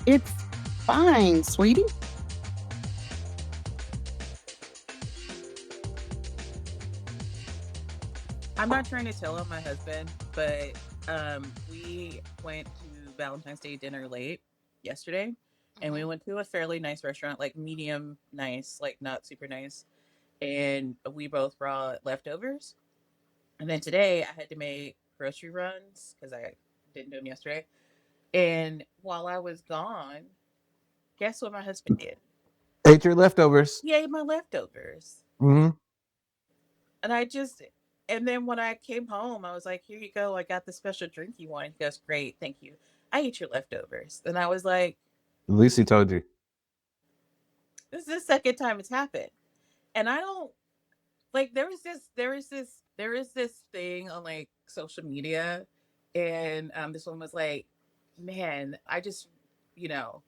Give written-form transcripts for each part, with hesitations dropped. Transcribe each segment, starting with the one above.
It's fine, sweetie. I'm not trying to tell on my husband, but we went to Valentine's Day dinner late yesterday, and we Hmm. went to a fairly nice restaurant, like medium nice, like not super nice. And we both brought leftovers. And then today I had to make grocery runs because I didn't do them yesterday. And while I was gone, guess what my husband did? Ate your leftovers. He ate my leftovers. Hmm. And I just, and then when I came home, I was like, here you go. I got the special drink you wanted. He goes, great. Thank you. I ate your leftovers. And I was like, At least he told you. this is the second time it's happened. And I don't like, there is this thing on like social media. And this one was like, man, I just, you know,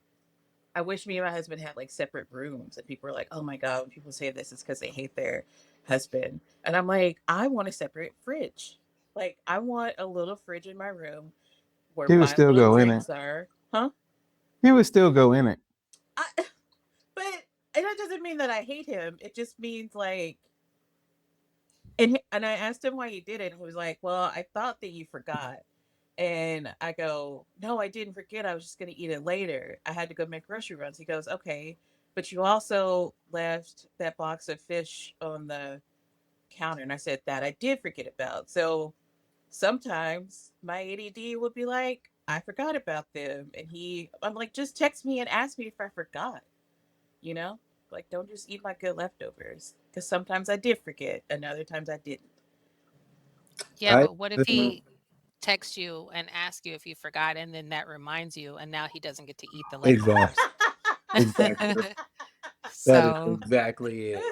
I wish me and my husband had like separate rooms. And people were like, oh my God, when people say this, it's because they hate their husband. And I'm like, I want a separate fridge. Like, I want a little fridge in my room where He would my still little go in it. drinks are. Huh? He would still go in it. I, but and that doesn't mean that I hate him. It just means like, and I asked him why he did it. And he was like, well, I thought that you forgot. And I go, no, I didn't forget. I was just going to eat it later. I had to go make grocery runs. He goes, okay, but you also left that box of fish on the counter. And I said, that I did forget about. So sometimes my ADD would be like, I forgot about them. And I'm like, just text me and ask me if I forgot, you know? Like, don't just eat my good leftovers. Because sometimes I did forget, and other times I didn't. Yeah, I but what if he texts you and asks you if you forgot, and then that reminds you, and now he doesn't get to eat the exactly. leftovers? Exactly. That is So exactly it.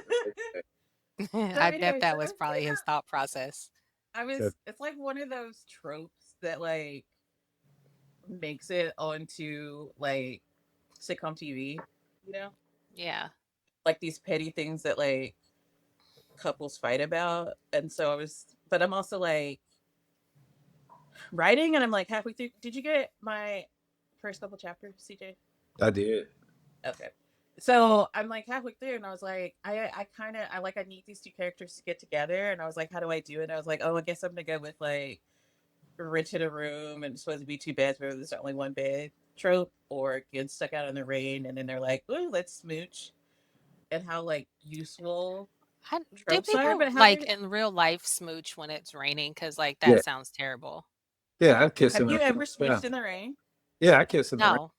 I So, bet anyways, that was probably his thought process. it's like one of those tropes that like makes it onto like sitcom TV, you know? Yeah. Like these petty things that like couples fight about. And so but I'm also like writing and I'm like halfway through. Did you get my first couple chapters, CJ? I did. Okay. So I'm like halfway through and I was like, I kind of, I need these two characters to get together. And I was like, how do I do it? And I was like, oh, I guess I'm going to go with like rented a room and it's supposed to be two beds, but there's only one bed trope, or getting stuck out in the rain and then they're like, "Ooh, let's smooch," and how like useful Do tropes are, people but how like they in real life smooch when it's raining? Because like Yeah. that sounds terrible. Yeah, I kiss have in you the ever rain. Yeah. smooched in the rain? Yeah, I kiss in the rain. No,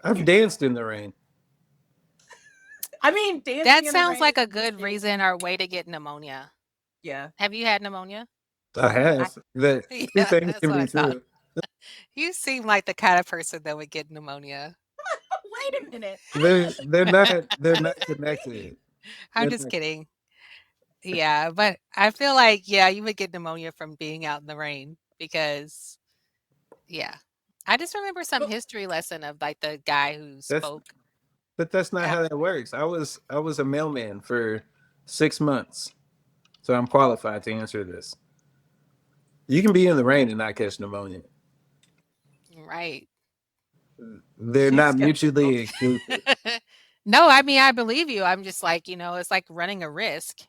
I've danced in the rain. I mean, dancing that in the sounds rain like is a a good distinct. reason or way to get pneumonia. Yeah, Have you had pneumonia? I I have. The two Yeah, things that's can what be I thought. true. You seem like the kind of person that would get pneumonia. wait a minute. They're not connected. I'm They're just not, kidding. Yeah, but I feel like, yeah, you would get pneumonia from being out in the rain because, yeah. I just remember some But history lesson of like the guy who that's spoke but that's not af how that works. I was a mailman for 6 months, so I'm qualified to answer this. You can be in the rain and not catch pneumonia. right. They're she's not skeptical. mutually exclusive. No, I mean, I believe you. I'm just like, it's like running a risk.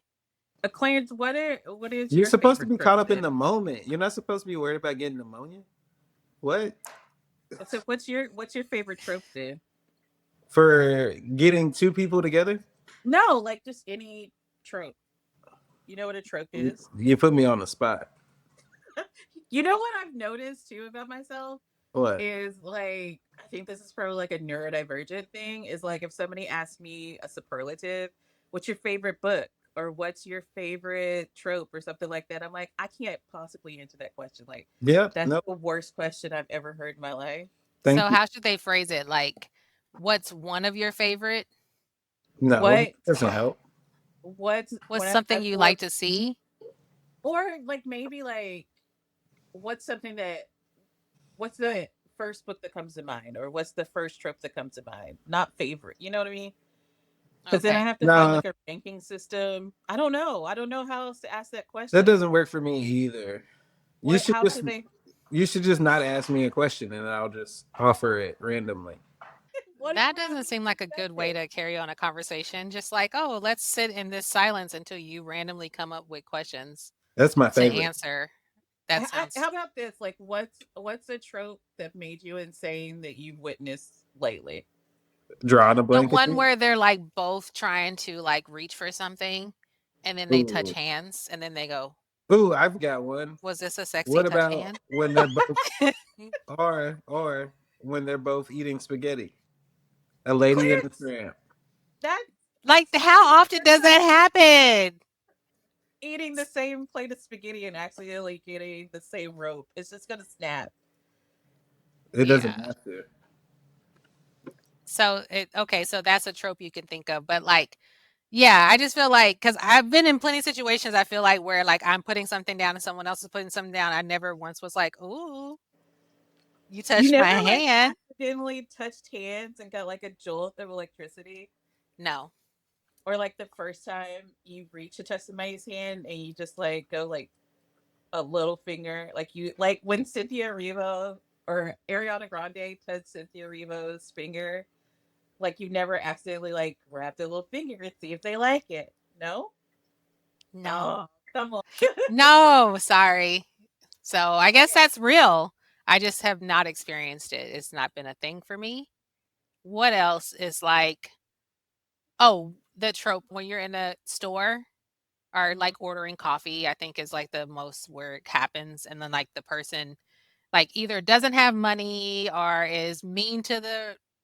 Clarence, what is You're your supposed to favorite be trope caught up in then? the moment. You're not supposed to be worried about getting pneumonia. What? So what's your favorite trope then? For getting two people together? No, like just any trope. You know what a trope is? You put me on the spot. You know what I've noticed too about myself What? is like I think this is probably like a neurodivergent thing. Is like if somebody asks me a superlative, what's your favorite book? Or what's your favorite trope or something like that? I'm like, I can't possibly answer that question. Like, Yeah. that's Nope. the worst question I've ever heard in my life. Thank So you. how should they phrase it? Like, what's one of your favorite? No, What that doesn't help. what's What's when something I you what like to see? or like maybe like what's something that what's the first book that comes to mind, or what's the first trope that comes to mind? Not favorite, you know what I mean? Because then I Okay. have to find No, like a ranking system. I don't know. I don't know how else to ask that that question. doesn't work for me either. You What? should How just should they? You should just not ask me a question and I'll just offer it randomly. What if That we're not doesn't being seem like a good way perspective? to carry on a conversation. Just like, oh, let's sit in this silence until you randomly come up with questions That's my to favorite. answer. That sounds How about this? Like, what's a trope that made you insane that you've witnessed lately? Drawing a the blanket. one where they're like both trying to like reach for something and then they touch Ooh. hands and then they go, Ooh, I've got one. was this a sexy What touch about hand? when they're both or when they're both eating spaghetti? A lady and a Clarence, tramp. that Like, how often does that happen? eating the same plate of spaghetti and accidentally getting the same rope is just gonna snap. It doesn't Yeah. have to. So it okay, so that's a trope you can think of, but like, yeah, I just feel like because I've been in plenty of situations. I feel like where like I'm putting something down and someone else is putting something down. I never once was like, "Ooh, you You touched my never like hand." accidentally touched hands and got like a jolt of electricity, No, or like the first time you reach to touch somebody's hand and you just like go like a little finger, like you like when Cynthia Erivo or Ariana Grande touched Cynthia Erivo's finger, like you never accidentally like grab their little finger and see if they like it. No, no, oh come on. no. Sorry. So I guess Okay. that's real. I just have not experienced it. It's not been a thing for me. What else is like? Oh, the trope when you're in a store or Mhm. like ordering coffee. I think is like the most where it happens, and then like the person like either doesn't have money or is mean to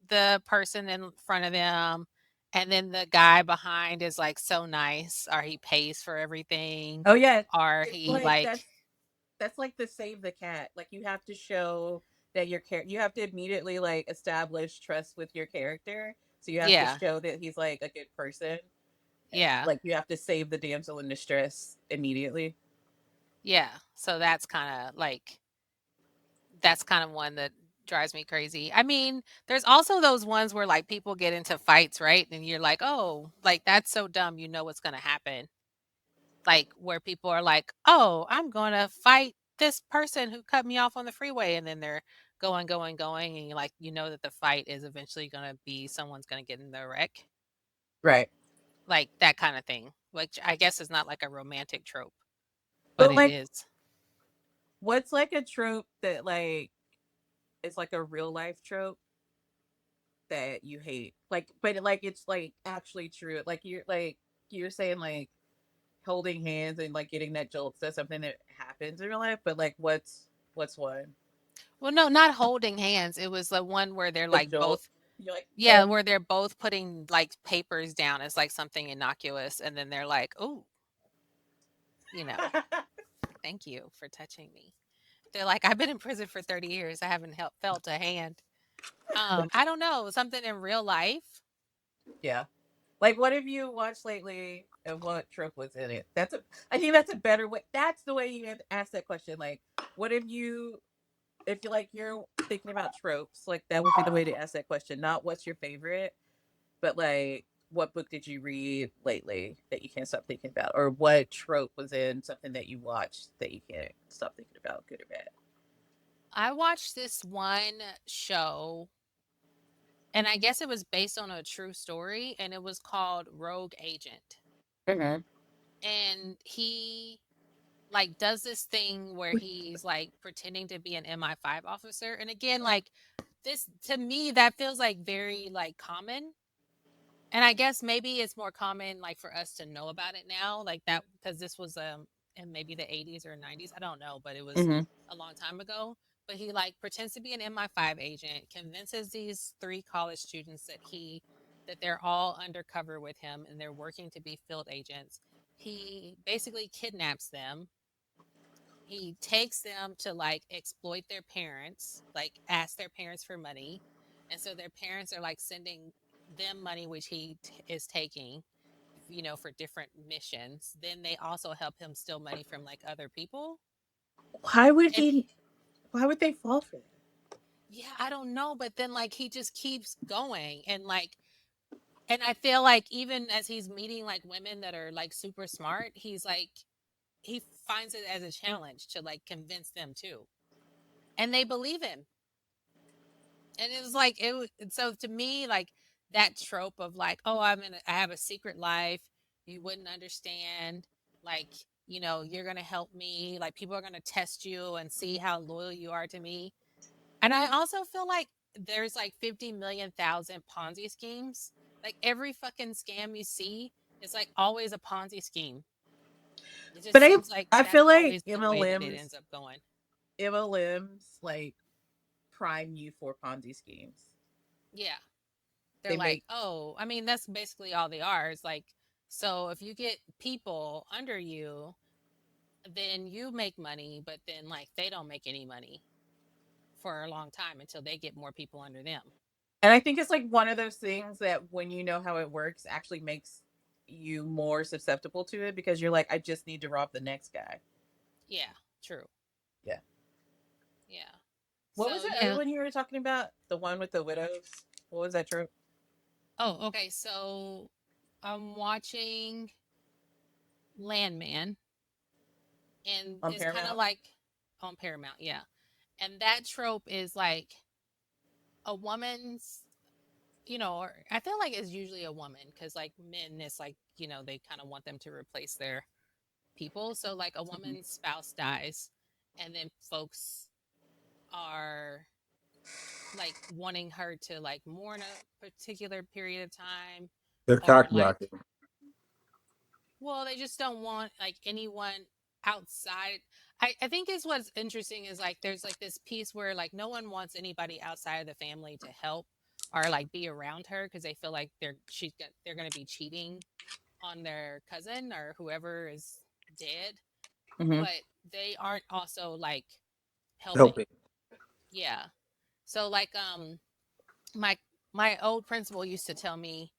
the person in front of them, and then the guy behind is like so nice or he pays for everything Oh yeah, or it's he like like that's like the save the cat. Like you have to show that you have to immediately like establish trust with your character. So you have to yeah, show that he's like a good person. yeah, Like you have to save the damsel in distress immediately. yeah. So that's kind of one that drives me crazy. I mean, there's also those ones where like people get into fights, right? And you're like, "Oh, like that's so dumb, you know what's going to happen." Like where people are like, "Oh, I'm going to fight this person who cut me off on the freeway," and then they're going, going, going, and you like you know that the fight is eventually going to be someone's going to get in the wreck, Right. like that kind of thing. Which I guess is not like a romantic trope, but But it like is. what's like a trope that like is like a real life trope that you hate? Like but like it's like actually true. Like you're saying like holding hands and like getting that jolt. That's something that happens in real life, but like what's one? Well, no, not holding hands. It was the one where they're A like jolt. both, You're like, yeah, where they're both putting like papers down as like something innocuous, and then they're like, "Oh, you know, thank you for touching me." They're like, "I've been in prison for 30 years. I haven't felt a hand." I don't know, something in real life. yeah. Like, what have you watched lately, and what trope was in it? I think that's a better way. That's the way you have to ask that question. Like, what have you? If you like, you're thinking about tropes. Like, that would be the way to ask that question. Not what's your favorite, but like, what book did you read lately that you can't stop thinking about, or what trope was in something that you watched that you can't stop thinking about, good or bad? I watched this one show, and I guess it was based on a true story, and it was called Rogue Agent. Mm-hmm. And he like does this thing where he's like pretending to be an MI5 officer. And again, like this to me that feels like very like common. And I guess maybe it's more common like for us to know about it now, like that because this was in maybe the 80s or 90s. I don't know, but it was Mm-hmm. a long time ago. But he like pretends to be an MI5 agent, convinces these three college students that they're all undercover with him and they're working to be field agents. He basically kidnaps them. He takes them to like exploit their parents, like ask their parents for money. And so their parents are like sending them money, which is taking, for different missions. Then they also help him steal money from like other people. Why would And he? Why would they fall for that? yeah, I don't know. But then like he just keeps going and I feel like even as he's meeting like women that are like super smart, he finds it as a challenge to like convince them too. and they believe him. And it was like so to me, like that trope of like, oh, I have a secret life, you wouldn't understand, like, you're gonna help me, like people are gonna test you and see how loyal you are to me. And I also feel like there's like 50 million thousand Ponzi schemes. Like every fucking scam you see is like always a Ponzi scheme. It just But seems like I that's feel like always the way that it ends up going. MLMs like prime you for Ponzi schemes. Yeah. They're They like, make oh, I mean, that's basically all they are. It's like, so if you get people under you, then you make money, but then like they don't make any money for a long time until they get more people under them. and I think it's like one of those things that when you know how it works actually makes you more susceptible to it because you're like, I just need to rob the next guy. Yeah, true. Yeah. Yeah. What was So, the other yeah. one you were talking about? The one with the widows? What was that trope? Oh, okay. So I'm watching Landman, and On it's kind of Paramount? like on Paramount. Yeah. And that trope is like a woman's, or I feel like it's usually a woman because like men, it's like, they kind of want them to replace their people. So like a Mhm. woman's spouse dies, and then folks are like wanting her to like mourn a particular period of time, They're or cock like, blocking. well, they just don't want like anyone outside. I think is what's interesting is like there's like this piece where like no one wants anybody outside of the family to help or like be around her because they feel like they're going to be cheating on their cousin or whoever is dead, Mhm. but they aren't also like helping. Helping. Yeah. So like my my old principal used to tell me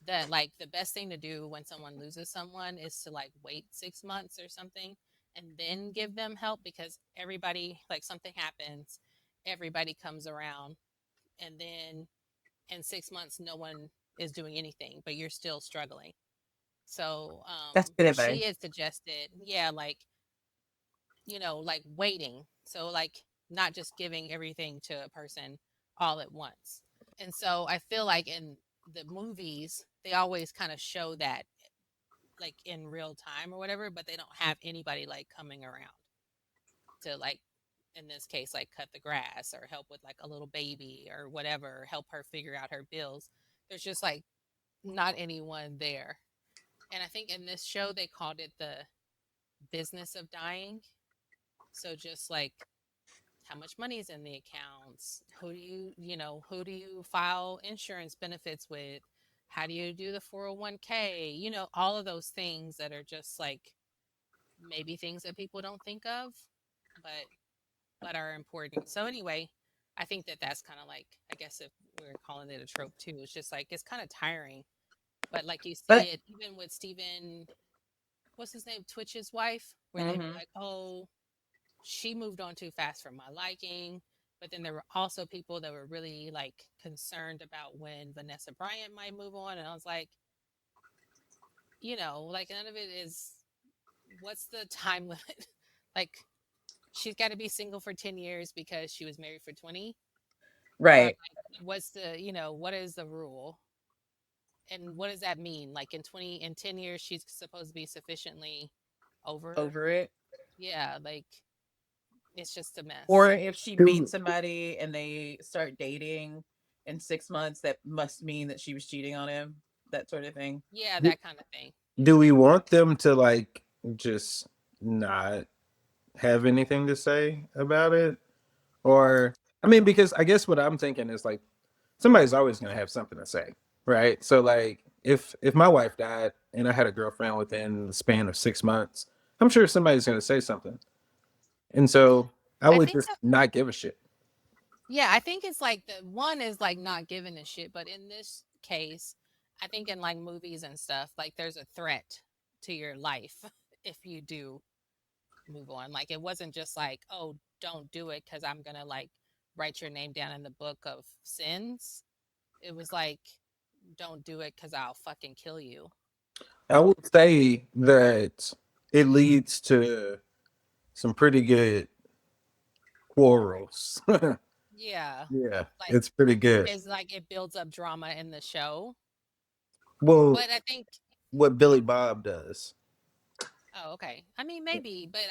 that like the best thing to do when someone loses someone is to like wait 6 months or something and then give them help because everybody like something happens, everybody comes around, and then in 6 months no one is doing anything but you're still struggling. So That's good she advice. had suggested, yeah, like like waiting, so like not just giving everything to a person all at once. And so I feel like in the movies they always kind of show that like in real time or whatever, but they don't have anybody like coming around to like, in this case, like cut the grass or help with like a little baby or whatever, help her figure out her bills. There's just like not anyone there. And I think in this show they called it the business of dying. So just like how much money is in the accounts, who do you file insurance benefits with, how do you do the 401k, all of those things that are just like maybe things that people don't think of, but are important. So anyway, I think that that's kind of like, I guess if we're calling it a trope too, it's just like it's kind of tiring, but like you see But it even with Steven, what's his name, Twitch's wife, where they'd be mhm. like, oh, she moved on too fast for my liking. But then there were also people that were really like concerned about when Vanessa Bryant might move on. And I was like, like none of it is, what's the time limit? Like she's got to be single for 10 years because she was married for 20. Or Right. like, what's the, what is the rule? And what does that mean? Like in 10 years, she's supposed to be sufficiently over. Over it. Yeah. Like it's just a Or mess. if she Do meets somebody and they start dating in 6 months, that must mean that she was cheating on him. That sort of thing. Yeah. do, That kind of thing. do we want them to like just not have anything to say about it? Or I mean, because I guess what I'm thinking is like somebody's always gonna have something to say, right? So like if my wife died and I had a girlfriend within the span of 6 months, I'm sure somebody's gonna say something. And so I I would think just not give a shit. Yeah, I think it's like the one is like not giving a shit, but in this case, I think in like movies and stuff, like there's a threat to your life if you do move on. Like it wasn't just like, oh, don't do it because I'm gonna like write your name down in the book of sins. It was like, don't do it because I'll fucking kill you. I would say that it leads to some pretty good quarrels. Yeah. Yeah, Like it's pretty good. it's like it builds up drama in the show. Well, But I think what Billy Bob does. oh, okay. I mean maybe, but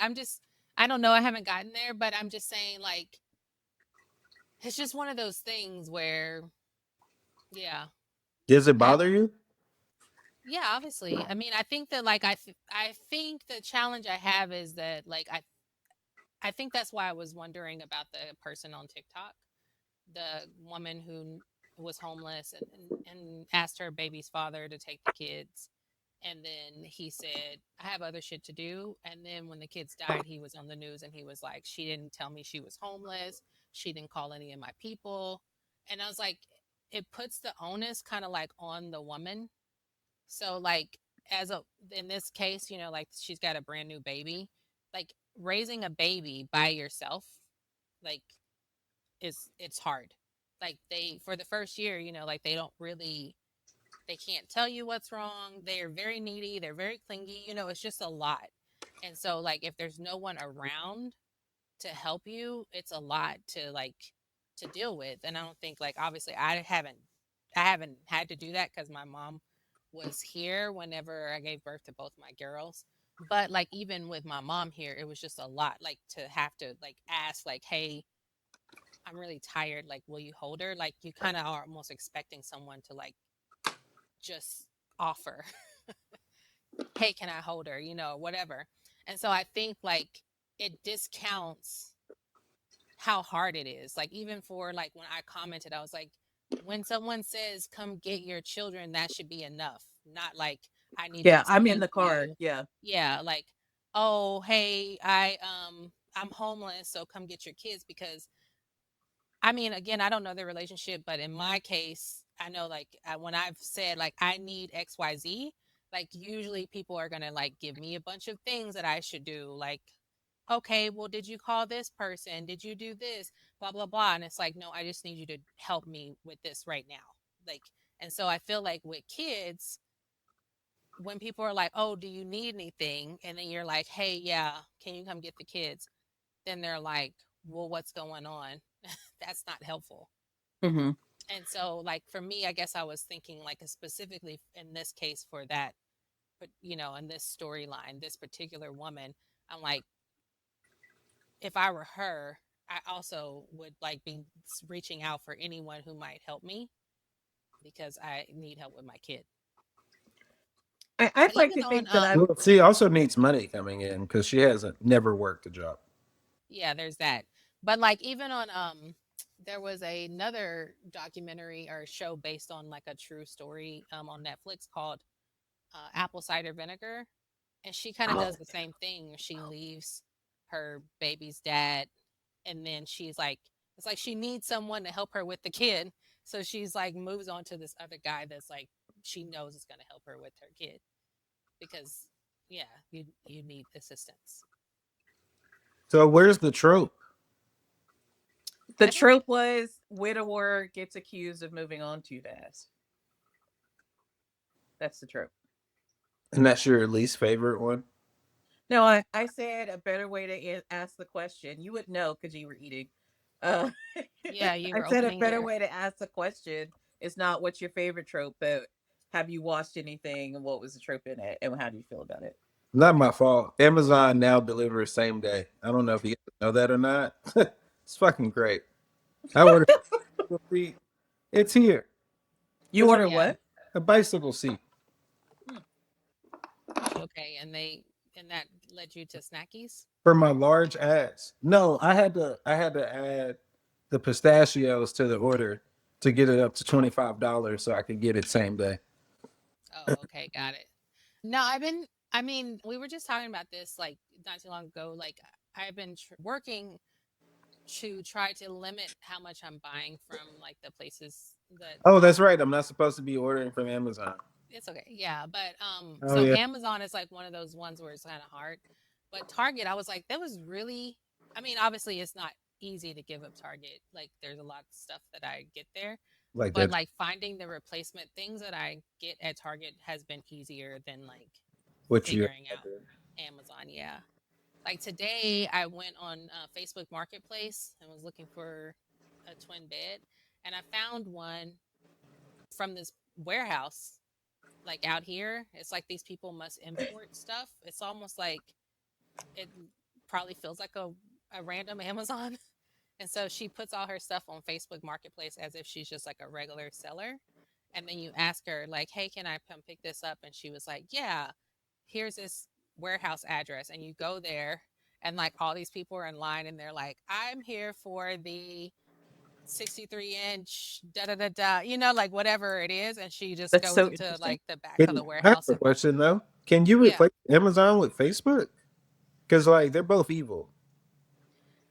I don't know, I haven't gotten there, but I'm just saying like it's just one of those things where yeah, Does it I have bother you? yeah, obviously. I mean, I think that like I think the challenge I have is that like I think that's why I was wondering about the person on TikTok, the woman who was homeless and asked her baby's father to take the kids. And then he said, I have other shit to do. And then when the kids died, he was on the news and he was like, she didn't tell me she was homeless. She didn't call any of my people. And I was like, it puts the onus kind of like on the woman. So like as a in this case, like she's got a brand new baby. Like raising a baby by yourself, like it's hard. Like they for the first year, like they can't tell you what's wrong. They're very needy, they're very clingy, it's just a lot. And so like if there's no one around to help you, it's a lot to like to deal with. And I don't think like obviously I haven't had to do that because my mom was here whenever I gave birth to both my girls. But like even with my mom here, it was just a lot like to have to like ask like, hey, I'm really tired. Like, will you hold her? Like you kind of are almost expecting someone to like just offer, hey, can I hold her? Whatever. And so I think like it discounts how hard it is. Like even for like when I commented, I was like, when someone says come get your children, that should be enough. Not like I need to Yeah, I'm in tell the car. you. Yeah. Yeah, like, oh hey, I'm homeless, so come get your kids because I mean, again, I don't know their relationship, but in my case, I know like when I've said like I need XYZ, like usually people are going to like give me a bunch of things that I should do. Like, okay, well, did you call this person? Did you do this? Blah, blah, blah. And it's like, no, I just need you to help me with this right now. Like, and so I feel like with kids, when people are like, oh, do you need anything? And then you're like, hey, yeah, can you come get the kids? Then they're like, well, what's going on? That's not helpful. Hmm. And so like for me, I guess I was thinking like specifically in this case for that, but in this storyline, this particular woman, I'm like, if I were her, I also would like be reaching out for anyone who might help me because I need help with my kid. I'd But like even to on think that I'm. Well, she also needs money coming in because she hasn't never worked a job. yeah, there's that. But like even on there was another documentary or show based on like a true story on Netflix called apple cider vinegar, and she kind of does the same thing. She leaves her baby's dad, and then she's like, it's like she needs someone to help her with the kid, so she's like moves on to this other guy that's like she knows is going to help her with her kid because yeah, you need assistance. So where's the trope? The I think trope was widower gets accused of moving on too fast. That's the trope. And that's your least favorite one? No, I said a better way to ask the question. You would know because you were eating. Uh, yeah, you I were said a opening better your way to ask the question is not what's your favorite trope, but have you watched anything and what was the trope in it and how do you feel about it? Not my fault. Amazon now delivers same day. I don't know if you know that or not. It's fucking great. I ordered a seat. It's here. You It's like order yeah. what? a bicycle seat Hmm. Okay, and that led you to snackies. for my large ass. No, I had to add the pistachios to the order to get it up to $25 so I could get it same day. Oh, okay, got it. No, I mean, we were just talking about this like not too long ago. Like, I've been working to try to limit how much I'm buying from like the places that Oh, that's right. I'm not supposed to be ordering from Amazon. it's okay. Yeah, but Oh so yeah. Amazon is like one of those ones where it's kind of hard. But Target, I was like, that was really. I mean, obviously, it's not easy to give up Target. Like, there's a lot of stuff that I get there, Like but that. like finding the replacement things that I get at Target has been easier than like What you figuring out Amazon. Yeah. Like today, I went on Facebook Marketplace and was looking for a twin bed, and I found one from this warehouse, like out here. It's like these people must import stuff. It's almost like it probably feels like a random Amazon. And so she puts all her stuff on Facebook Marketplace as if she's just like a regular seller. And then you ask her, like, hey, can I come pick this up? And she was like, yeah, here's this warehouse address. And you go there, and like all these people are in line, and they're like, I'm here for the 63-inch, da da da da, like whatever it is. And she just That's goes so into interesting. like the back of the I have warehouse a and, question though. Can you yeah. replace Amazon with Facebook? Because like they're both evil.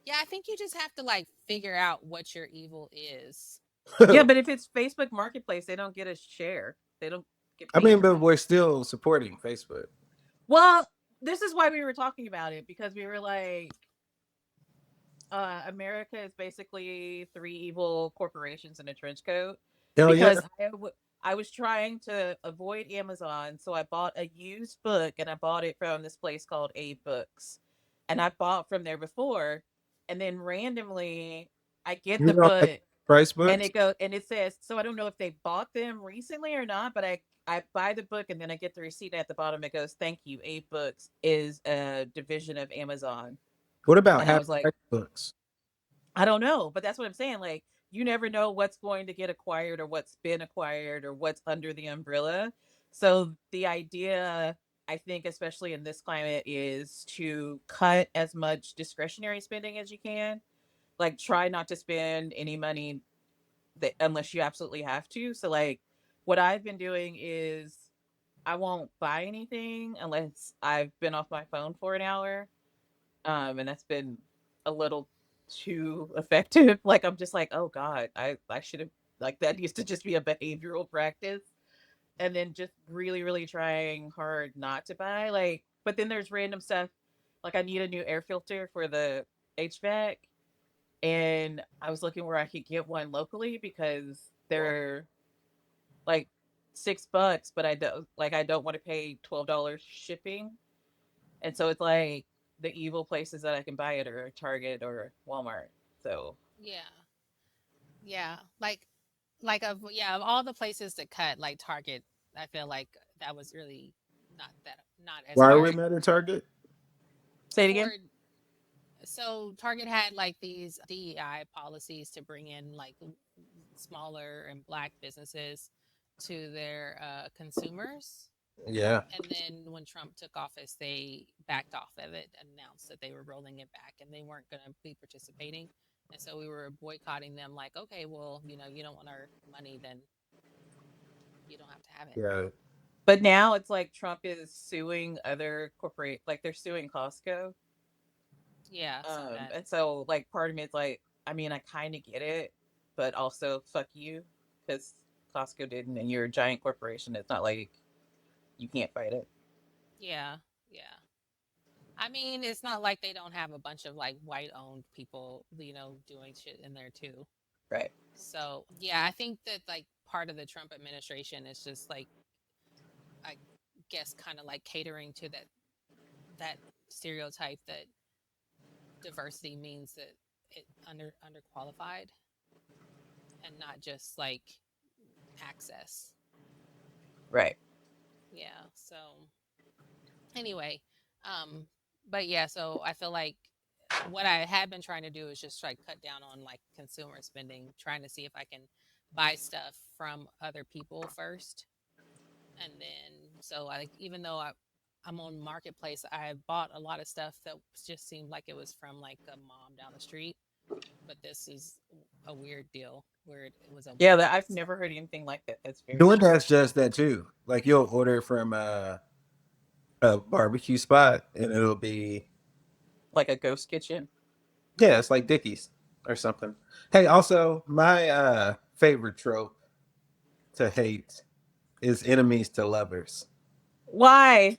Yeah, I think you just have to like figure out what your evil is. Yeah, but if it's Facebook Marketplace, they don't get a share. They don't get I paid mean, for but that. we're still supporting Facebook. Well, this is why we were talking about it, because we were like, America is basically three evil corporations in a trench coat. Hell yeah. Because I was trying to avoid Amazon, so I bought a used book, and I bought it from this place called A Books, and I bought from there before, and then randomly I get You the know, like book, price and books. it says, so I don't know if they bought them recently or not, but I buy the book, and then I get the receipt at the bottom. It goes, "Thank you, A Books is a division of Amazon." What about And I half was like, price books? I don't know, but that's what I'm saying. Like, you never know what's going to get acquired, or what's been acquired, or what's under the umbrella. So the idea, I think, especially in this climate, is to cut as much discretionary spending as you can. Like, try not to spend any money that, unless you absolutely have to. So like, what I've been doing is I won't buy anything unless I've been off my phone for an hour. And that's been a little too effective. Like, I'm just like, oh God, I should have, like, that used to just be a behavioral practice. And then just really, really trying hard not to buy. Like, but then there's random stuff. Like, I need a new air filter for the HVAC. And I was looking where I could get one locally, because they're like $6, but I don't want to pay $12 shipping. And so it's like the evil places that I can buy it are Target or Walmart. So Yeah. Yeah. Of all the places to cut, like Target, I feel like that was really not as Why are we smart. mad at Target? say it For again. So Target had like these DEI policies to bring in like smaller and black businesses to their consumers. Yeah. And then when Trump took office, they backed off of it, announced that they were rolling it back and they weren't going to be participating. And so we were boycotting them, like, okay, well, you don't want our money, then you don't have to have it. Yeah. But now it's like Trump is suing other corporate, like they're suing Costco. Yeah, I saw that. And so like part of me is like, I mean, I kind of get it, but also fuck you, because Costco didn't, and you're a giant corporation. It's not like you can't fight it. Yeah, yeah. I mean, it's not like they don't have a bunch of like white owned people, doing shit in there too. Right. So, yeah, I think that like part of the Trump administration is just like, I guess, kind of like catering to that stereotype that diversity means that it underqualified and not just like access. Right. Yeah. So anyway, um, but yeah, so I feel like what I had been trying to do is just try to cut down on like consumer spending, trying to see if I can buy stuff from other people first. And then, so like, even though I'm on Marketplace, I bought a lot of stuff that just seemed like it was from like a mom down the street. But this is a weird deal where it was a Yeah, that I've never heard anything like that. That's very DoorDash strange. does that too. Like you'll order from a barbecue spot and it'll be Like a ghost kitchen. yeah, it's like Dickies or something. Hey, also my favorite trope to hate is enemies to lovers. Why?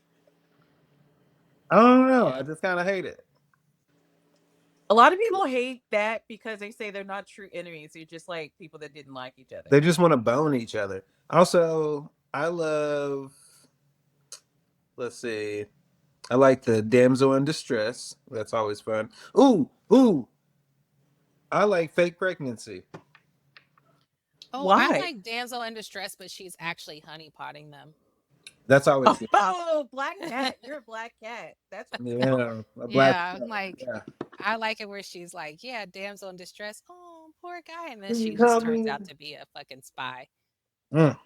I don't know. I Yeah. just kind of hate it. A lot of people hate that because they say they're not true enemies. They're just like people that didn't like each other. They just want to bone each other. Also, I love. Let's see. I like the damsel in distress. That's always fun. Ooh. I like fake pregnancy. Oh, I Why? like damsel in distress, but she's actually honeypotting them. That's always good. Oh, black cat. You're a black cat. That's Yeah, a black. Yeah, like Yeah. I like it where she's like, yeah, damsel in distress. Oh, poor guy. And then Can you she just call turns me? out to be a fucking spy. Mm,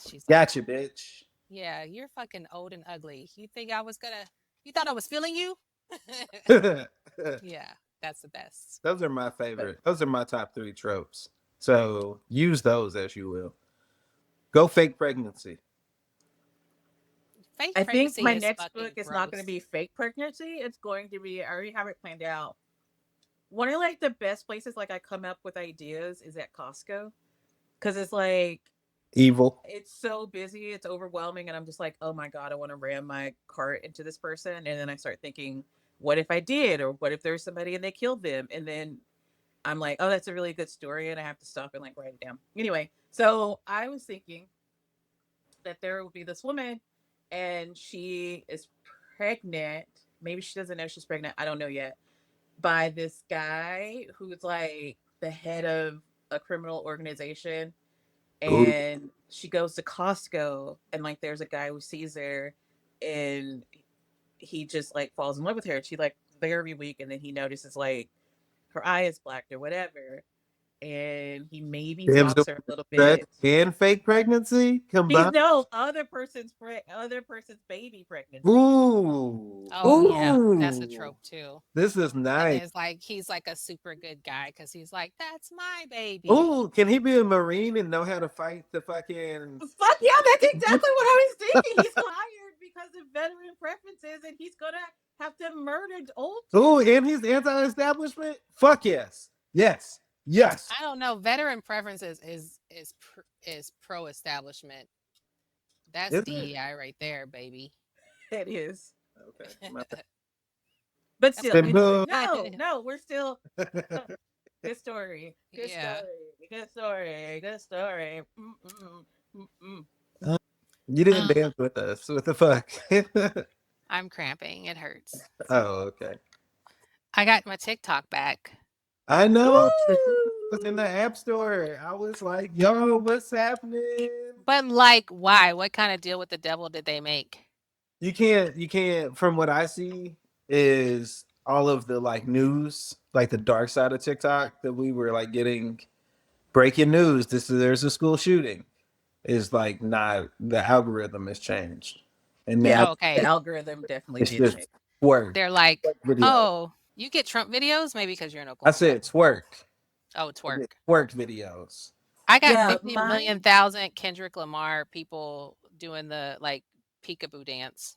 She's like, gotcha, bitch. yeah, you're fucking old and ugly. You thought I was feeling you? Yeah, that's the best. Those are my favorite. Those are my top three tropes. So use those as you will. Go fake pregnancy. Fake I think pregnancy my is next book fucking is not going to gross. be fake pregnancy. It's going to be, I already have it planned out. One of like the best places like I come up with ideas is at Costco because it's like Evil. it's so busy, it's overwhelming, and I'm just like, oh my god, I want to ram my cart into this person, and then I start thinking, what if I did, or what if there's somebody and they killed them, and then I'm like, oh, that's a really good story, and I have to stop and like write it down. Anyway, so I was thinking that there will be this woman, and she is pregnant. Maybe she doesn't know she's pregnant. I don't know yet. By this guy who's like the head of a criminal organization, Ooh. and she goes to Costco, and like there's a guy who sees her, and he just like falls in love with her. She like there every week, and then he notices like her eye is black or whatever, and he maybe Damsel stalks her a little in distress bit. and fake pregnancy He's combined. no other person's baby pregnancy. Ooh. Oh yeah, that's a Ooh. trope too. This is And nice. there's like he's like a super good guy because he's like, that's my baby. Ooh, can he be a Marine and know how to fight the fucking Fuck yeah, that's exactly what I was thinking. He's hired because of veteran preferences, and he's gonna have to murder old Ooh, dudes. and he's anti-establishment? Fuck yes. Yes. Yes. I don't know. Veteran preferences is pro establishment. That's Is it? DEI right there, baby. It is, Okay. My but That's still, what. anyway, bad. no, we're still good story, good Yeah. story, good story, good story. Mm-mm, mm-mm. You didn't Uh, dance with us. What the fuck? I'm cramping. It hurts. Oh, okay. I got my TikTok back. I know. It was in the Woo! app store. I was like, yo, what's happening? But like, why? What kind of deal with the devil did they make? You can't, from what I see, is all of the like news, like the dark side of TikTok that we were like getting breaking news. There's a school shooting. Is like not the algorithm has changed. And Yeah, now Oh, the okay. algorithm definitely it's did just change. twerk They're like, video. oh, you get Trump videos? Maybe because you're in I Oklahoma. said twerk. Oh, I get twerk. twerk videos. I got Yeah, 50 mine. million thousand Kendrick Lamar people doing the like peekaboo dance.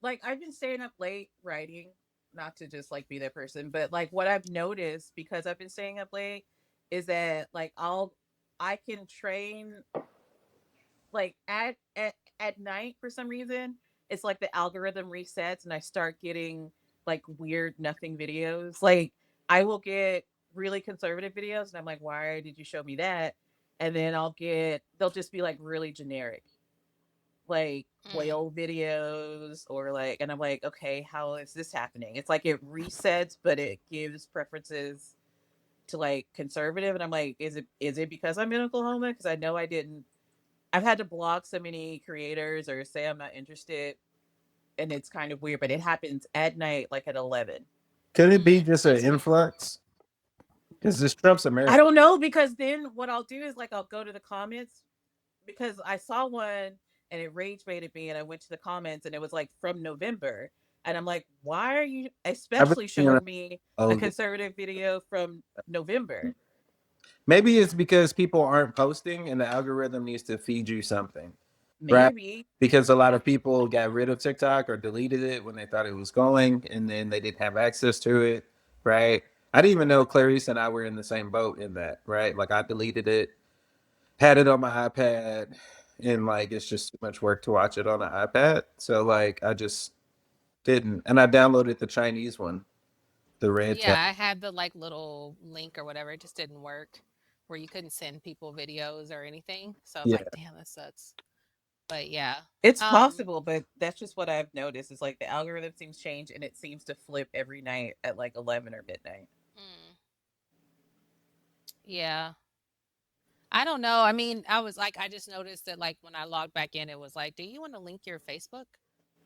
Like I've been staying up late writing, not to just like be that person, but like what I've noticed because I've been staying up late is that like I can train like at night for some reason. It's like the algorithm resets and I start getting like weird nothing videos. Like I will get really conservative videos and I'm like, why did you show me that? And then they'll just be like really generic, like Mm. whale videos or like, and I'm like, okay, how is this happening? It's like it resets, but it gives preferences to like conservative. And I'm like, is it because I'm in Oklahoma? Because I know I didn't. I've had to block so many creators or say I'm not interested, and it's kind of weird. But it happens at night, like at 11. Could it be just an That's weird. influx? Because this Trump's I America. don't know because then what I'll do is like I'll go to the comments because I saw one and it rage baited me, and I went to the comments and it was like from November, and I'm like, why are you I've been especially seeing showing me a older. conservative video from November? Maybe it's because people aren't posting and the algorithm needs to feed you something, right? Maybe. Because a lot of people got rid of TikTok or deleted it when they thought it was going and then they didn't have access to it, right? I didn't even know Clarice and I were in the same boat in that, right? Like I deleted it, had it on my iPad, and like it's just too much work to watch it on an iPad. So like I just didn't. And I downloaded the Chinese one, the red tab. Yeah, I had the like little link or whatever. It just didn't work where you couldn't send people videos or anything. So I was Yeah. like, damn, that sucks. But yeah. It's Um possible, but that's just what I've noticed. Is like the algorithm seems change and it seems to flip every night at like 11 or midnight. mm, yeah. I don't know. I mean, I was like I just noticed that like when I logged back in it was like, "Do you want to link your Facebook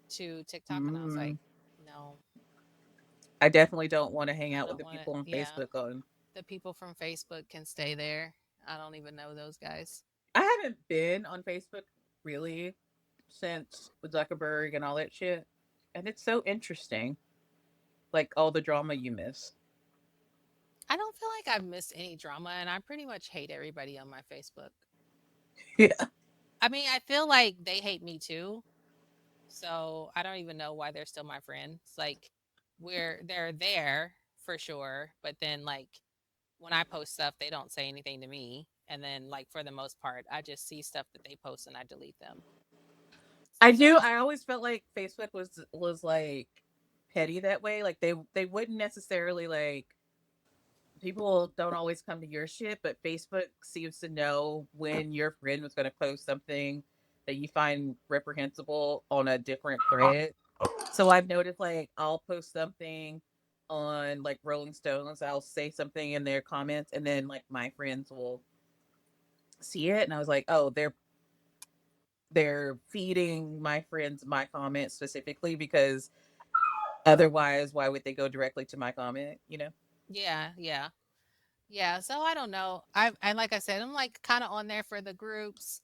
to TikTok?" And I was Mm, like, "No. I definitely don't want to hang I out with don't the want it." people on Yeah. Facebook on. The people from Facebook can stay there. I don't even know those guys. I haven't been on Facebook really since with Zuckerberg and all that shit. And it's so interesting. Like all the drama you miss. I don't feel like I've missed any drama and I pretty much hate everybody on my Facebook. Yeah. I mean, I feel like they hate me too. So I don't even know why they're still my friends. Like they're there for sure, but then like when I post stuff, they don't say anything to me. And then like for the most part, I just see stuff that they post and I delete them. I do. So I always felt like Facebook was like petty that way. Like they wouldn't necessarily like people don't always come to your shit, but Facebook seems to know when your friend was going to post something that you find reprehensible on a different thread. So I've noticed like I'll post something on like Rolling Stones, I'll say something in their comments, and then like my friends will see it, and I was like, oh, they're feeding my friends my comment specifically because otherwise, why would they go directly to my comment? You know? yeah, yeah. Yeah. So I don't know. I like I said, I'm like kind of on there for the groups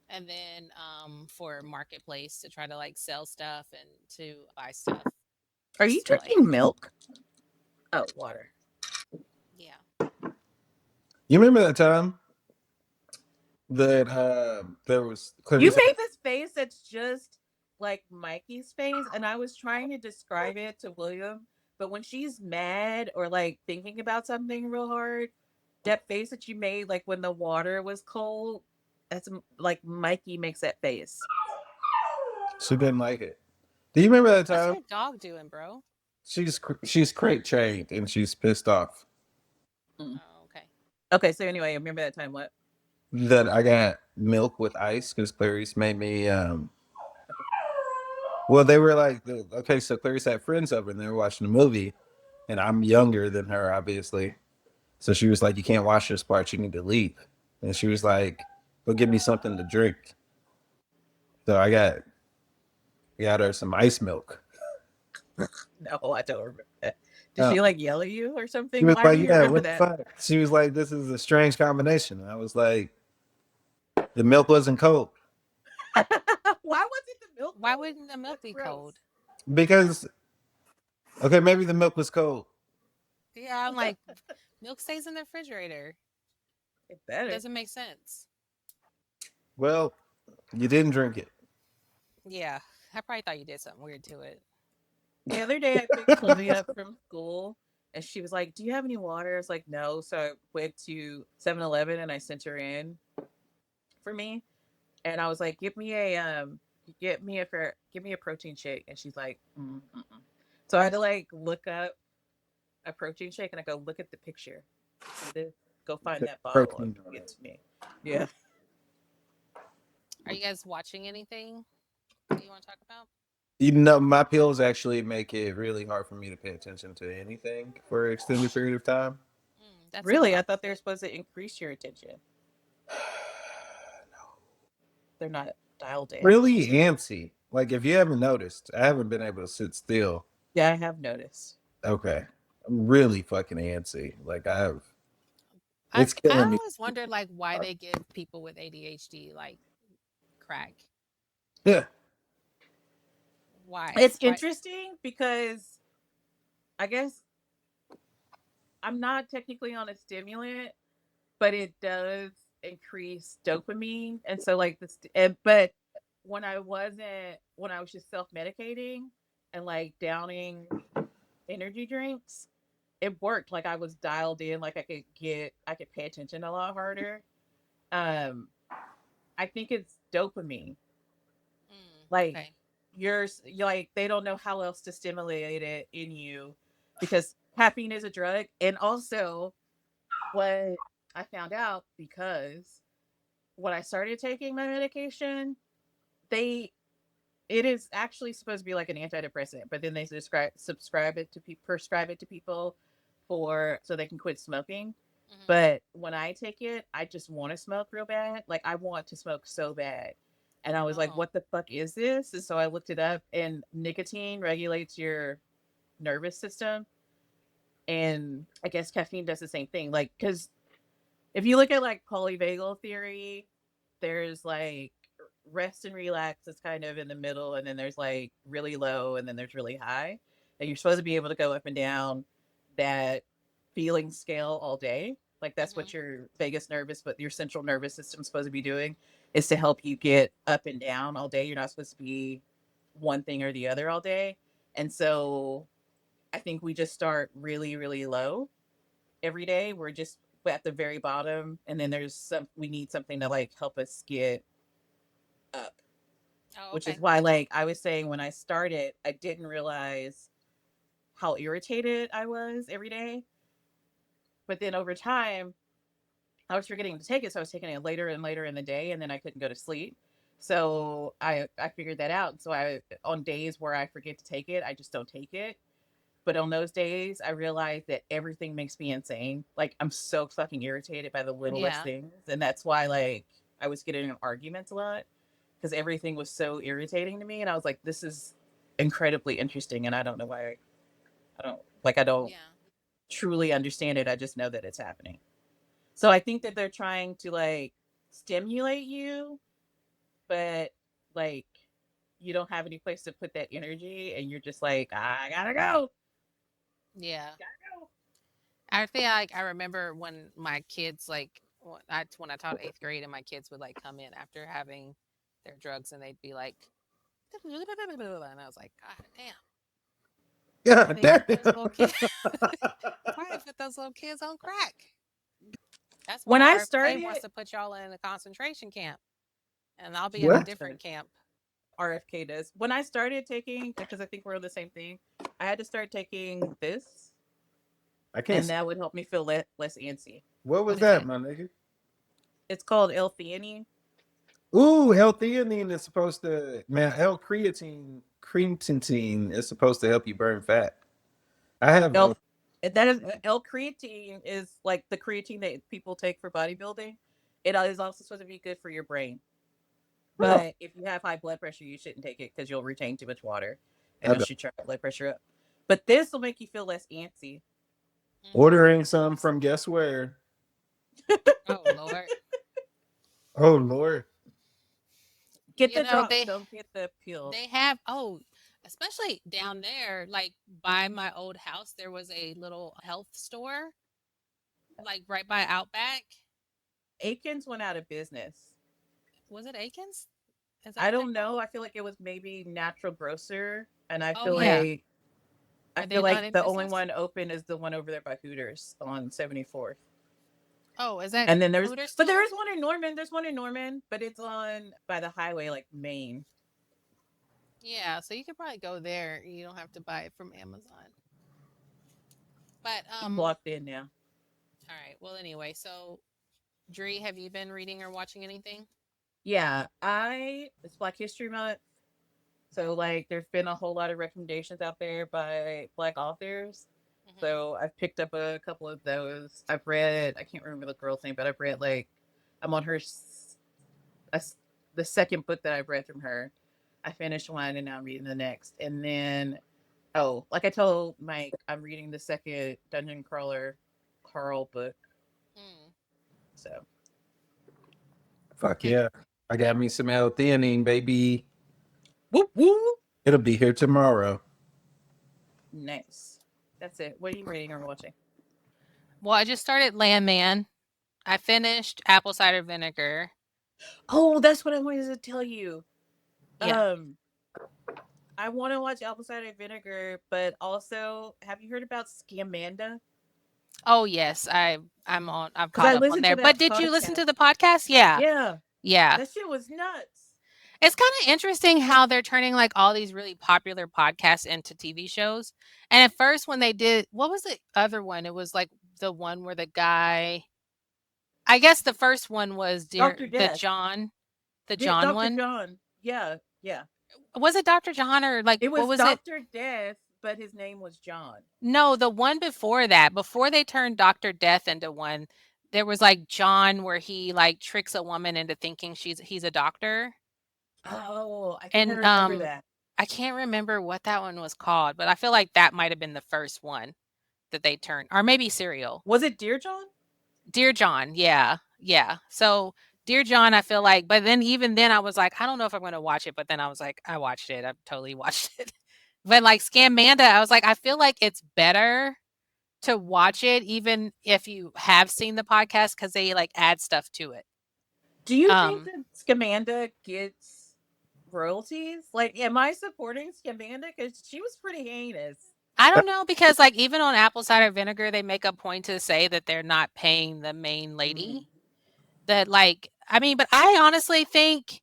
and then for marketplace to try to like sell stuff and to buy stuff Are you just to like drinking milk? Oh, water. yeah. You remember that time that there was You Clarice? made this face that's just like Mikey's face, and I was trying to describe it to William, but when she's mad or like thinking about something real hard, that face that you made, like when the water was cold, that's like Mikey makes that face. She didn't like it. Do you remember that What's time? your dog doing, bro? She's crate trained and she's pissed off Mm. Oh, okay. Okay, so anyway, remember that time? What? that I got milk with ice because Clarice made me. Well, they were like, okay, so Clarice had friends over and they were watching a movie, and I'm younger than her, obviously. So she was like, "You can't watch this part. You need to leave." And she was like, "Go get me something to drink." So I got her some ice milk. No, I don't remember that. Did Oh. she like yell at you or She something? was Why do like, you "Yeah, remember what the that? fuck?" She was like, "This is a strange combination." And I was like, "The milk wasn't cold Why wasn't the milk Why cold? wouldn't the milk That's be gross. cold? because okay, maybe the milk was cold. Yeah, I'm like, milk stays in the refrigerator. It better. Doesn't make sense. Well, you didn't drink it." Yeah, I probably thought you did something weird to it. The other day, I picked Chloe up from school, and she was like, "Do you have any water?" I was like, "No." So I went to 7-Eleven and I sent her in for me, and I was like, give me a protein shake," and she's like, "Mm-mm." So I had to like look up a protein shake, and I go, "Look at the picture. See this? Go find that bottle and Protein on get it. it to me." Yeah. Are you guys watching anything that you want to talk about? You know, my pills actually make it really hard for me to pay attention to anything for an extended period of time. That's Really, I surprising. thought they were supposed to increase your attention. They're not dialed in. Really antsy. Like if you haven't noticed, I haven't been able to sit still. Yeah, I have noticed. Okay. I'm really fucking antsy. Like it's I killing me. always wondered like why they give people with ADHD like crack. Yeah. Why? It's Why? interesting because I guess I'm not technically on a stimulant, but it does increase dopamine, and so like this. But when I was just self medicating and like downing energy drinks, it worked. Like I was dialed in. Like I could pay attention a lot harder. Um, I think it's dopamine. Like Okay. you're like they don't know how else to stimulate it in you because caffeine is a drug, and also what I found out because when I started taking my medication, they it is actually supposed to be like an antidepressant, but then they prescribe it to people for so they can quit smoking. Hmm. But when I take it, I just want to smoke real bad. Like I want to smoke so bad. And I was like, Oh. what the fuck is this? And so I looked it up, and nicotine regulates your nervous system. And I guess caffeine does the same thing. Like, because if you look at like polyvagal theory, there's like rest and relax is kind of in the middle, and then there's like really low, and then there's really high. And you're supposed to be able to go up and down that feeling scale all day. Like that's Hmm. what your vagus nervous, but your central nervous system is supposed to be doing, is to help you get up and down all day. You're not supposed to be one thing or the other all day. And so I think we just start really, really low every day. We're just at the very bottom, and then there's some we need something to like help us get up. Oh, Which is okay. why, like I was saying, when I started, I didn't realize how irritated I was every day. But then over time, I was forgetting to take it, so I was taking it later and later in the day, and then I couldn't go to sleep. So I figured that out. So I on days where I forget to take it, I just don't take it. But on those days, I realized that everything makes me insane. Like I'm so fucking irritated by the littlest Yeah. things, and that's why like I was getting in arguments a lot because everything was so irritating to me, and I was like, this is incredibly interesting, and I don't know why I don't Yeah. truly understand it. I just know that it's happening. So I think that they're trying to like stimulate you, but like you don't have any place to put that energy, and you're just like, I gotta go, Yeah. gotta go. I feel like I remember when my kids like when I taught eighth grade and my kids would like come in after having their drugs and they'd be like, and I was like, God damn, why God they damn. put those little kids? Why they put those little kids on crack? That's why When I RFK wants started, to put y'all in a concentration camp, and I'll be in a What? different camp. RFK does. When I started taking, because I think we're on the same thing, I had to start taking this, I can't and see. that would help me feel less antsy. What What was is that, it? my nigga? It's called L-theanine. Ooh, L-theanine is supposed to, man, L-creatine is supposed to help you burn fat. I have L that is L-creatine is like the creatine that people take for bodybuilding. It is also supposed to be good for your brain. oh, But if you have high blood pressure, you shouldn't take it because you'll retain too much water, and I it'll got shoot your blood pressure up. But this will make you feel less antsy. Mm. ordering some from guess where? Oh Lord. Oh Lord. Get You the know drops, don't get the they pills. have especially down there, like by my old house, there was a little health store, like right by Outback. Aikens went out of business. Was it Aikens? Is that I what they're don't called? know. I feel like it was maybe Natural Grocer, and I Oh feel yeah. like I Are feel they not like in the only business? one open is the one over there by Hooters on 74th. Oh, is that And then Hooters but there still? is one in Norman. There's one in Norman, but it's on by the highway, like Maine. Yeah, so you could probably go there. You don't have to buy it from Amazon. But I'm blocked in now. all right. Well, anyway, so Dree, have you been reading or watching anything? Yeah, it's Black History Month, so like there's been a whole lot of recommendations out there by Black authors. Hmm. So I've picked up a couple of those. I've read. I can't remember the girl's name, but I've read like I'm on the second book that I've read from her. I finished one and now I'm reading the next. And then, oh, like I told Mike, I'm reading the second Dungeon Crawler Carl book. Mm. So, Fuck Okay. yeah. I got me some L-theanine, baby. whoop whoop. It'll be here tomorrow. Nice. That's it. What are you reading or watching? Well, I just started Landman. I finished Apple Cider Vinegar. Oh, that's what I wanted to tell you. Yeah. Um, I want to watch Apple Cider Vinegar, but also, have you heard about Scamanda? Oh yes, I'm Because caught I up on listened there. to But that did you listen podcast. to the podcast? Yeah. Yeah, Yeah. that shit was nuts. It's kind of interesting how they're turning like all these really popular podcasts into TV shows. And at first when they did, what was the other one? It was like the one where the guy, I guess the first one was Dr. the Death. John, the John Dr. one. John. Yeah, yeah. Was it Dr. John or like It what was was it? Dr. Death, but his name was John. No, the one before that, before they turned Dr. Death into one, there was like John where he like tricks a woman into thinking he's a doctor. Oh, I think I And remember that. I can't remember what that one was called, but I feel like that might have been the first one that they turned, or maybe Serial. Was it Dear John? Dear John, yeah, yeah. So Dear John, I feel like, but then even then I was like, I don't know if I'm going to watch it, but then I was like, I watched it. I totally watched it. But like Scamanda, I was like, I feel like it's better to watch it even if you have seen the podcast because they like add stuff to it. Do you think Um, that Scamanda gets royalties? Like, am I supporting Scamanda? Because she was pretty heinous. I don't know because like even on apple cider vinegar, they make a point to say that they're not paying the main lady. That like, I mean, but I honestly think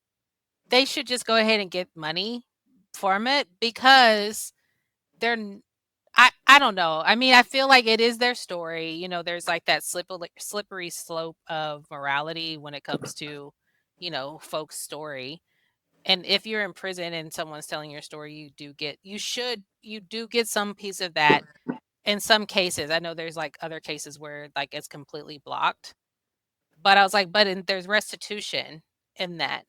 they should just go ahead and get money from it because they're I don't know. I mean, I feel like it is their story. You know, there's like that slippery slope of morality when it comes to, folks' story. And if you're in prison and someone's telling your story, you do get some piece of that in some cases. I know there's like other cases where like it's completely blocked. But I was like, there's restitution in that,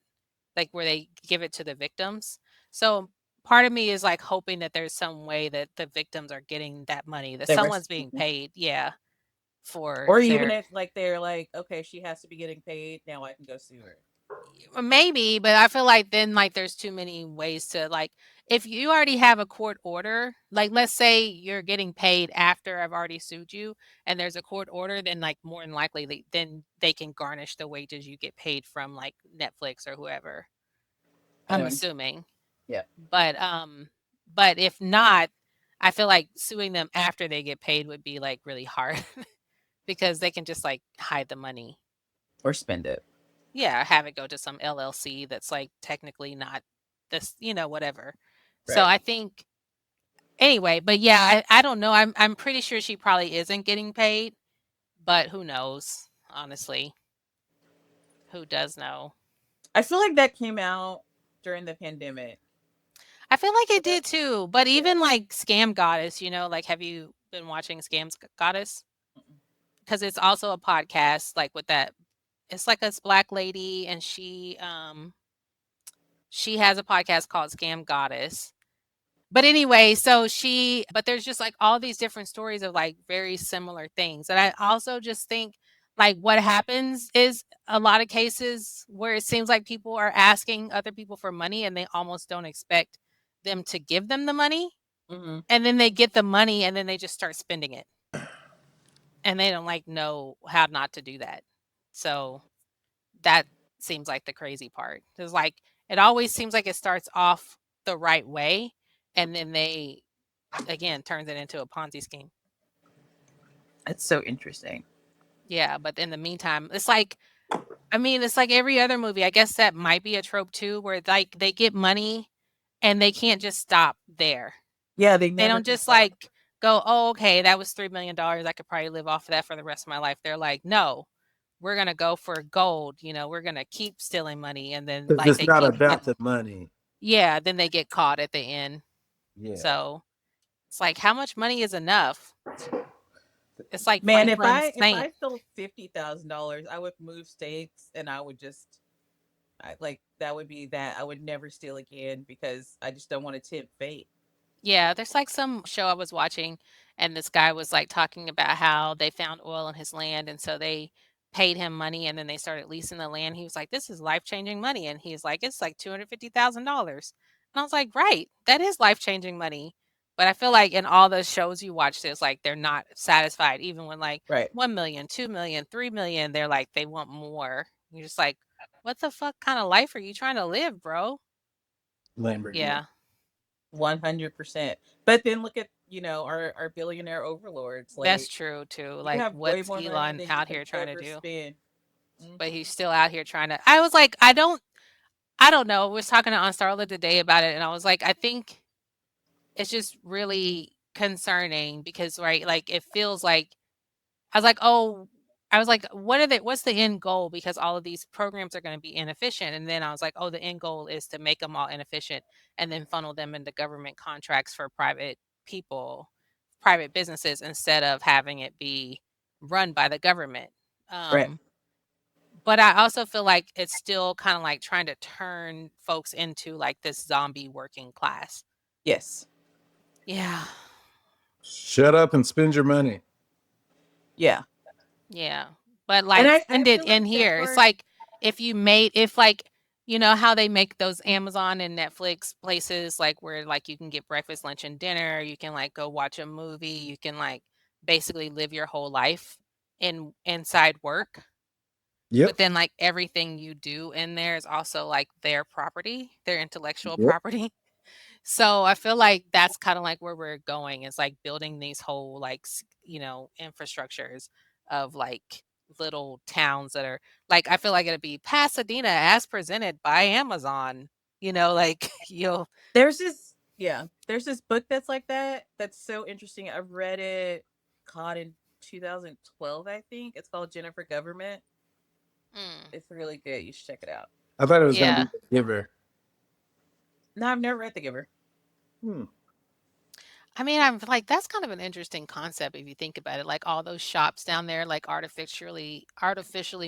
like where they give it to the victims. So part of me is like hoping that there's some way that the victims are getting that money, that The someone's rest, being paid, yeah, for or even their if like they're like, okay, she has to be getting paid. Now I can go sue her. maybe, but I feel like then like there's too many ways to like if you already have a court order, like let's say you're getting paid after I've already sued you and there's a court order, then like more than likely then they can garnish the wages you get paid from like Netflix or whoever. I'm Mm, assuming. yeah. But if not, I feel like suing them after they get paid would be like really hard because they can just like hide the money. Or spend it. Yeah, have it go to some LLC that's like technically not this, whatever. So Right. I think anyway, but yeah, I don't know. I'm pretty sure she probably isn't getting paid, but who knows? Honestly, who does know? I feel like that came out during the pandemic. I feel like So it that, did too. But yeah. even like Scam Goddess, like have you been watching Scam Goddess? Mm-mm. Because it's also a podcast like with that it's like this black lady and she has a podcast called Scam Goddess. But anyway, but there's just like all these different stories of like very similar things. And I also just think like what happens is a lot of cases where it seems like people are asking other people for money and they almost don't expect them to give them the money. Mm-hmm. And then they get the money and then they just start spending it. And they don't like know how not to do that. So that seems like the crazy part. It's like it always seems like it starts off the right way and then they again turns it into a Ponzi scheme. It's so interesting. Yeah, but in the meantime, it's like I mean, it's like every other movie. I guess that might be a trope too, where like they get money and they can't just stop there. Yeah, they They never don't can just stop. like go, "Oh, okay, that was $3 million. I could probably live off of that for the rest of my life." They're like, "No, we're gonna go for gold. We're gonna keep stealing money," and then 'Cause like it's they not keep about getting, the money. yeah, then they get caught at the end. Yeah. So it's like, how much money is enough? It's like Man, Franklin's if saying, I stole $50,000, I would move states and I would just like that would be that. I would never steal again because I just don't want to tempt fate. yeah, there's like some show I was watching, and this guy was like talking about how they found oil in his land, and so they paid him money, and then they started leasing the land. He was like, "This is life changing money," and he's like, "It's like $250,000," and I was like, "Right, that is life changing money." But I feel like in all the shows you watch, there's like they're not satisfied, even when like Right. 1 million, 2 million, 3 million, they're like they want more. You're just like, what the fuck kind of life are you trying to live, bro? Lamborghini. Yeah. 100%. But then look at, our billionaire overlords. That's Like, true too. you Like, have way what's more money Elon than you out can here trying to ever do? spend. But Hmm. he's still out here trying to. I was like, I don't know. We was talking to Aunt Starla today about it, and I was like, I think it's just really concerning because, right, like it feels like I was like, oh, I was like, what's the end goal? Because all of these programs are going to be inefficient. And then I was like, oh, the end goal is to make them all inefficient and then funnel them into government contracts for private people, private businesses, instead of having it be run by the government. Right. But I also feel like it's still kind of like trying to turn folks into like this zombie working class. Yes. Yeah. Shut up and spend your money. Yeah. Yeah. But And like I send it feel in like that here. It's part. like if like you know how they make those Amazon and Netflix places like where like you can get breakfast, lunch, and dinner, you can like go watch a movie, you can like basically live your whole life inside work. But Yep. then like everything you do in there is also like their property, their intellectual Yep. property. So I feel like that's kind of like where we're going. It's like building these whole like infrastructures of like little towns that are like I feel like it'd be Pasadena as presented by Amazon. Like you'll There's this book that's like that. That's so interesting. I read it, caught in 2012, I think. It's called Jennifer Government. mm, It's really good. You should check it out. I thought it was gonna be yeah. the giver. No, I've never read The Giver. Hmm. I mean, I'm like that's kind of an interesting concept if you think about it. Like all those shops down there, like artificially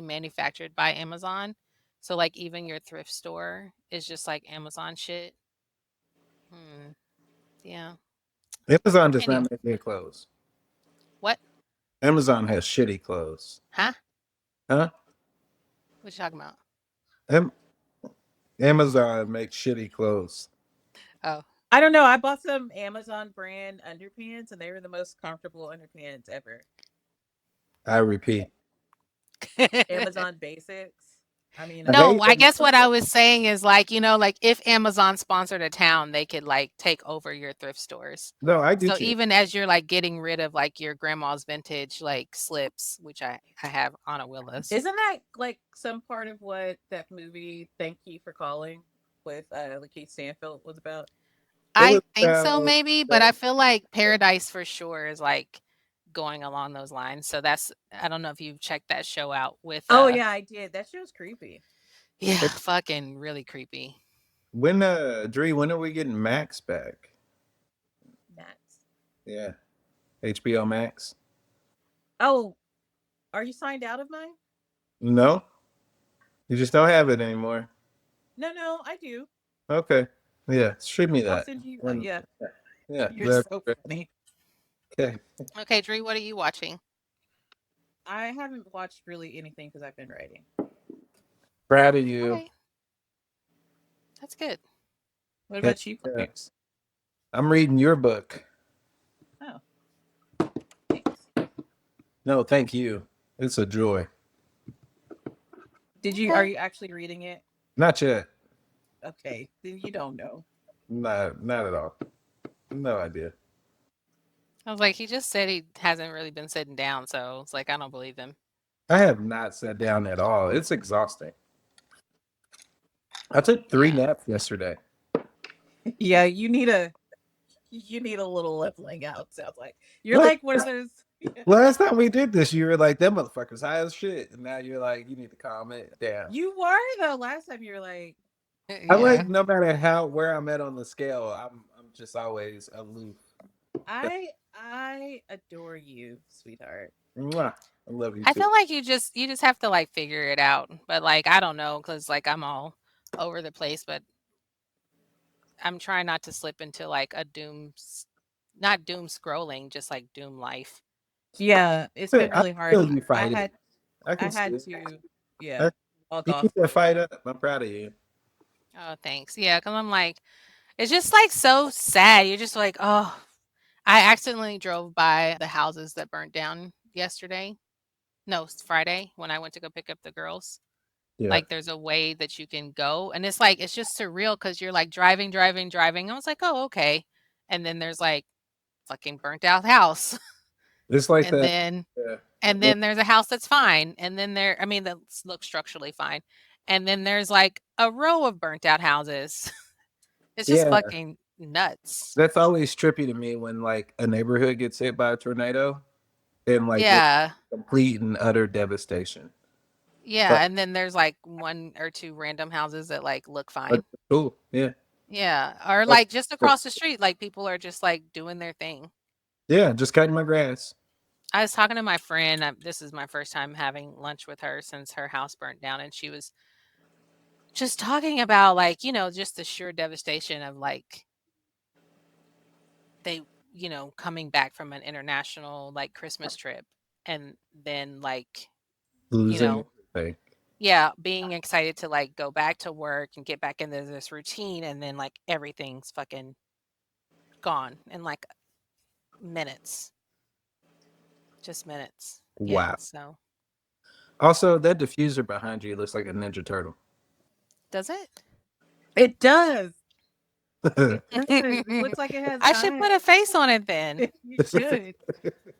manufactured by Amazon. So like even your thrift store is just like Amazon shit. Hmm. Yeah. Amazon does Anyway, not make their clothes. what? Amazon has shitty clothes. Huh? Huh? What you talking about? Am- Amazon makes shitty clothes. Oh. I don't know. I bought some Amazon brand underpants and they were the most comfortable underpants ever. I repeat. Amazon Basics. I mean, I No, hate I guess what I was saying is like, like if Amazon sponsored a town, they could like take over your thrift stores. No, I So get you. even as you're like getting rid of like your grandma's vintage like slips, which I have on a will list. isn't that like some part of what that movie Thank You for Calling with Lakeith Stanfield was about? It I was think so maybe, but I feel like Paradise for sure is like going along those lines. So I don't know if you've checked that show out with Oh yeah, I did. That show's creepy. yeah, fucking really creepy. when Dree, when are we getting Max back? Max. Yeah. HBO Max. Oh, are you signed out of mine? No, you just don't have it anymore. No, I do. Okay. Yeah, stream me I'll that. send you. When, Yeah, yeah, you're that's so great. funny. Okay. Okay, Dree, what are you watching? I haven't watched really anything because I've been writing. Proud of you. Okay, that's good. What Yeah, about you, yeah. Clarence? I'm reading your book. Oh, thanks. No, thank you. It's a joy. Did you? Are Okay. you actually reading it? Not yet. Okay, then you don't know. Not at all. No idea. I was like, he just said he hasn't really been sitting down, so it's like I don't believe him. I have not sat down at all. It's exhausting. I took 3 Yeah. naps yesterday. Yeah, you need a little leveling out. Sounds like you're Like like one of those. last time we did this, you were like, "That motherfucker's high as shit," and now you're like, "You need to calm it down." You were though last time. You were like, I Yeah. like no matter where I'm at on the scale, I'm just always aloof. I adore you, sweetheart. Mwah. I love you I too. feel like you just have to like figure it out. But like I don't know cuz like I'm all over the place, but I'm trying not to slip into like not doom scrolling, just like doom life. Yeah, it's been I really hard. feel you I fight it. had I I can see had it. to, yeah, I, walk you off. keep that fight up. I'm proud of you. Oh, thanks. Yeah, cuz I'm like it's just like so sad. You're just like, "Oh, I accidentally drove by the houses that burnt down yesterday. No, it's Friday when I went to go pick up the girls. Yeah. Like there's a way that you can go and it's like it's just surreal cuz you're like driving, driving, driving. I was like, "Oh, okay." And then there's like fucking burnt out house. It's like And that. then Yeah. and then there's a house that's fine. And then I mean that looks structurally fine. And then there's like a row of burnt out houses. It's just Yeah. fucking nuts. That's always trippy to me when like a neighborhood gets hit by a tornado. and like Yeah. complete and utter devastation. Yeah, But, and then there's like 1 or 2 random houses that like look but fine. cool, yeah. Yeah, or But- like just across the street, like people are just like doing their thing. yeah, just cutting my grass. I was talking to my friend. This is my first time having lunch with her since her house burnt down, and she was just talking about like, just the sheer devastation of like they, coming back from an international like Christmas trip and then like, you Losing know, everything. yeah, being excited to like go back to work and get back into this routine and then like everything's fucking gone in like minutes. Just minutes. Yeah, Wow. so Also, that diffuser behind you looks like a Ninja Turtle. does it? It does. It I does. It looks like it has should put a eyes. face on it then. You should.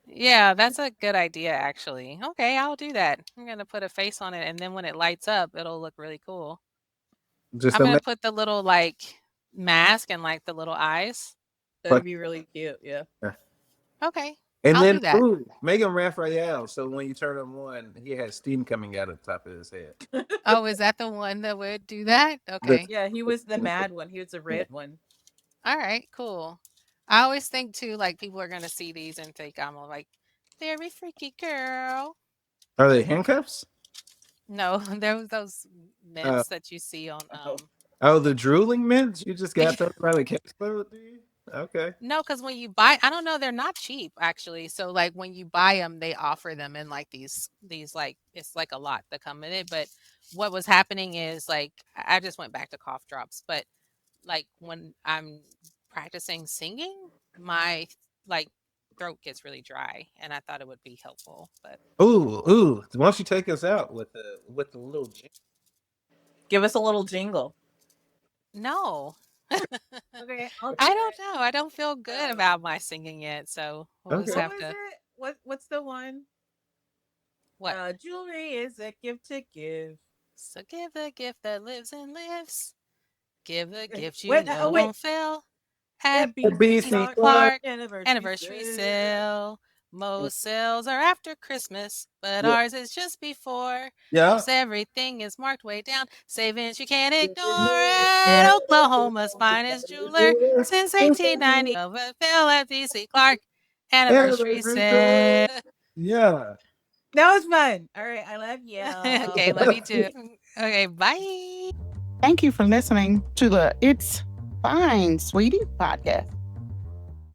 Yeah, that's a good idea actually. Okay, I'll do that. I'm gonna put a face on it and then when it lights up, it'll look really cool. Just I'm a gonna put the little like mask and like the little eyes. That'd be really cute. Yeah. Okay, and I'll then do that. ooh, Megan Raphael. So when you turn him on, he has steam coming out of the top of his head. Oh, is that the one that would do that? That's- Okay. Yeah, he was the mad one. He was the red one. All right, cool. I always think too, like people are gonna see these and think I'm a like very freaky girl. Are they handcuffs? No, there was those Uh, mints that you see on oh, the drooling mints? You just got those by the case load, do you? Okay. No, because when you buy, I don't know, they're not cheap actually. So like when you buy them, they offer them in like these like it's like a lot that come in it. But what was happening is like I just went back to cough drops, but like when I'm practicing singing, my like throat gets really dry, and I thought it would be helpful, but Ooh. Why don't you take us out with the little Give us a little jingle. no. Okay, I'll I do don't it. know. I don't feel good about my singing yet, so we'll just Okay. What have was to. it? What's the one? What? Jewelry is a gift to give. So give the gift that lives and lives. Give the gift you Wait, oh know wait. won't fail. At At BC BC BC Clark Clark. Clark anniversary anniversary sale. sale. Most sales are after Christmas, but Yeah. ours is just before. Yeah. Most everything is marked way down. Savings you can't ignore it. Oklahoma's finest jeweler since 1890. Fill at BC Clark anniversary sale. Yeah. That was fun. All right, I love you. Okay, love you too. Okay, bye. Thank you for listening to the It's Fine, Sweetie podcast.